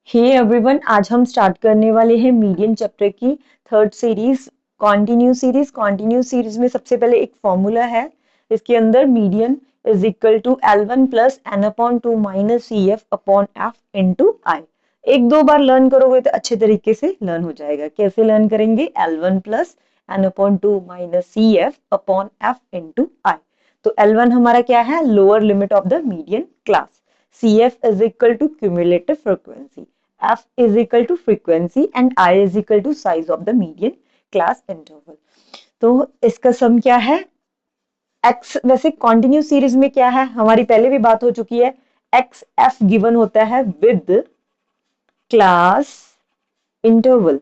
Hey everyone, आज हम start करने वाले हैं मीडियन चैप्टर की थर्ड सीरीज कॉन्टिन्यू सीरीज में सबसे पहले एक फॉर्मूला है। इसके अंदर median is equal to L1 plus N upon two minus C F upon F into I. एक दो बार लर्न करोगे तो अच्छे तरीके से लर्न हो जाएगा। कैसे लर्न करेंगे? L1 plus N upon two minus C F upon F into I. तो L1 हमारा क्या है? Lower limit of the median class. CF is equal to cumulative frequency. F is equal to frequency and I is equal to size of the median class interval. तो इसका सम क्या है? X वैसे continue series में क्या है, हमारी पहले भी बात हो चुकी है। एक्स एफ गिवन होता है with class interval.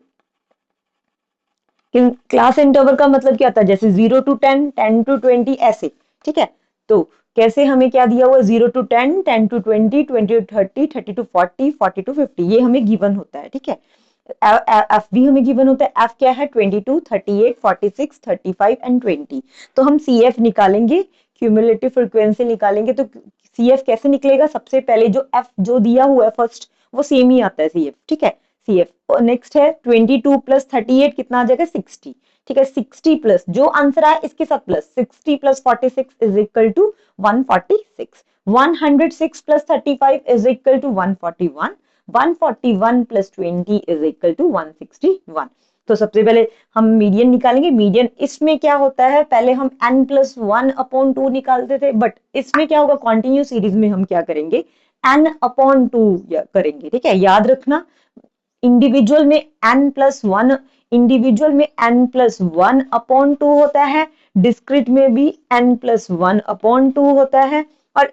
Class interval का मतलब क्या होता है? जैसे 0 to 10, 10 to 20 ऐसे, ठीक है। तो कैसे हमें क्या दिया हुआ? 0 to 10, 10 to 20, 20 to 30, 30 to 40, 40 to 50, ये हमें गिवन होता है, ठीक है। एफ भी हमें गिवन होता है। एफ क्या है? 22, 38, 46, 35 एंड 20। तो हम सी एफ निकालेंगे, क्यूमुलेटिव फ्रीक्वेंसी निकालेंगे। तो सी एफ कैसे निकलेगा? सबसे पहले जो एफ जो दिया हुआ है फर्स्ट, वो सेम ही आता है सी एफ, ठीक है। सी एफ और नेक्स्ट है 22 प्लस 38 कितना आ जाएगा? 60, ठीक है। 60 प्लस जो आंसर आया इसके साथ plus 60 plus 46 is equal to 146। 106 plus 35 is equal to 141। 141 plus 20 is equal to 161। तो सबसे पहले हम मीडियन निकालेंगे। मीडियन इसमें क्या होता है? पहले हम n प्लस 1 अपॉन 2 निकालते थे, बट इसमें क्या होगा? कॉन्टिन्यू सीरीज में हम क्या करेंगे? n अपॉन 2 करेंगे, ठीक है। याद रखना, इंडिविजुअल में n प्लस 1, इंडिविजुअल में n प्लस 1 अपॉन 2 होता है, डिस्क्रिट में भी n प्लस 1 अपॉन 2 होता है, और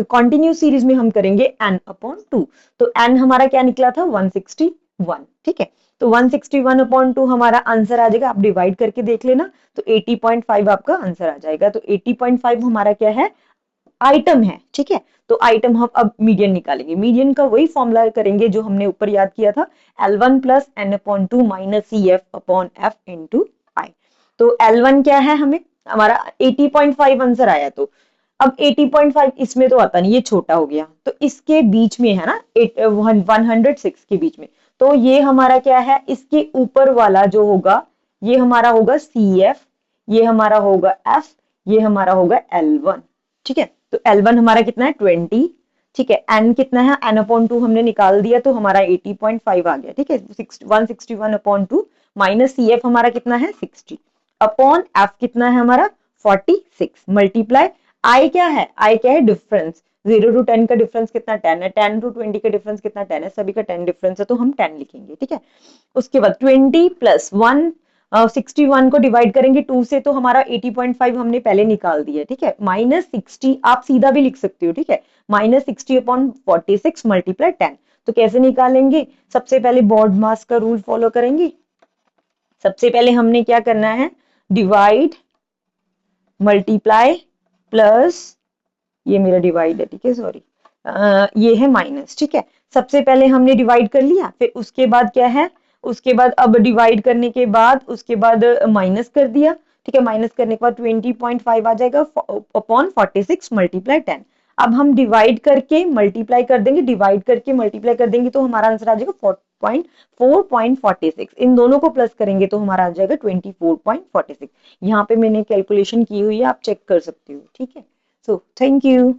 कॉन्टिन्यू सीरीज में हम करेंगे n अपॉन 2। तो n हमारा क्या निकला था? 161, ठीक है। तो 161 अपॉन 2 हमारा आंसर आ जाएगा। आप डिवाइड करके देख लेना, तो 80.5 आपका आंसर आ जाएगा। तो 80.5 हमारा क्या है? आइटम है, ठीक है। तो आइटम हम अब मीडियन निकालेंगे। मीडियन का वही फॉर्मूला करेंगे जो हमने ऊपर याद किया था, L1 plus N upon two minus C F upon F into I. तो L1 क्या है? हमें हमारा 80.5 आंसर आया। तो अब 80.5 इसमें तो आता नहीं, ये छोटा हो गया, तो इसके बीच में है ना, 106 के बीच में। तो ये हमारा क्या है? इसके ऊपर वाला जो होगा, ये हमारा होगा सी एफ, ये हमारा होगा एफ, ये हमारा होगा L1, ठीक है। तो L1 हमारा कितना है? 20, ठीक है। n कितना है? n अपॉन 2 हमने निकाल दिया, तो हमारा 80.5 आ गया, ठीक है। 161 अपॉन 2 माइनस सी एफ हमारा कितना है? 60 अपॉन एफ कितना है हमारा? 46 मल्टीप्लाई आई क्या है? आई क्या है? डिफरेंस। 0 to 10 का डिफरेंस कितना? 10 है। 10 to 20 का डिफरेंस कितना? 10 है। सभी का 10 डिफरेंस है, तो हम 10 लिखेंगे, ठीक है। उसके बाद 20 प्लस 1, 61 को डिवाइड करेंगे 2 से, तो हमारा 80.5 हमने पहले निकाल दिया, ठीक है। माइनस 60 आप सीधा भी लिख सकते हो, ठीक है। Minus 60 upon 46 multiply 10। तो कैसे निकालेंगे? सबसे पहले बॉड मास का रूल फॉलो करेंगे। सबसे पहले हमने क्या करना है? डिवाइड मल्टीप्लाई प्लस, ये मेरा डिवाइड है, ठीक है, सॉरी, ये है माइनस, ठीक है। सबसे पहले हमने डिवाइड कर लिया, फिर उसके बाद क्या है? उसके बाद अब डिवाइड करने के बाद उसके बाद माइनस कर दिया, ठीक है। माइनस करने के बाद 20.5 आ जाएगा अपॉन 46 मल्टीप्लाई 10। अब हम डिवाइड करके मल्टीप्लाई कर देंगे, डिवाइड करके मल्टीप्लाई कर देंगे, तो हमारा आंसर आ जाएगा 4.46। इन दोनों को प्लस करेंगे तो हमारा आ जाएगा 24.46। यहाँ पे मैंने कैलकुलेशन की हुई है, आप चेक कर सकते हो, ठीक है। So thank you.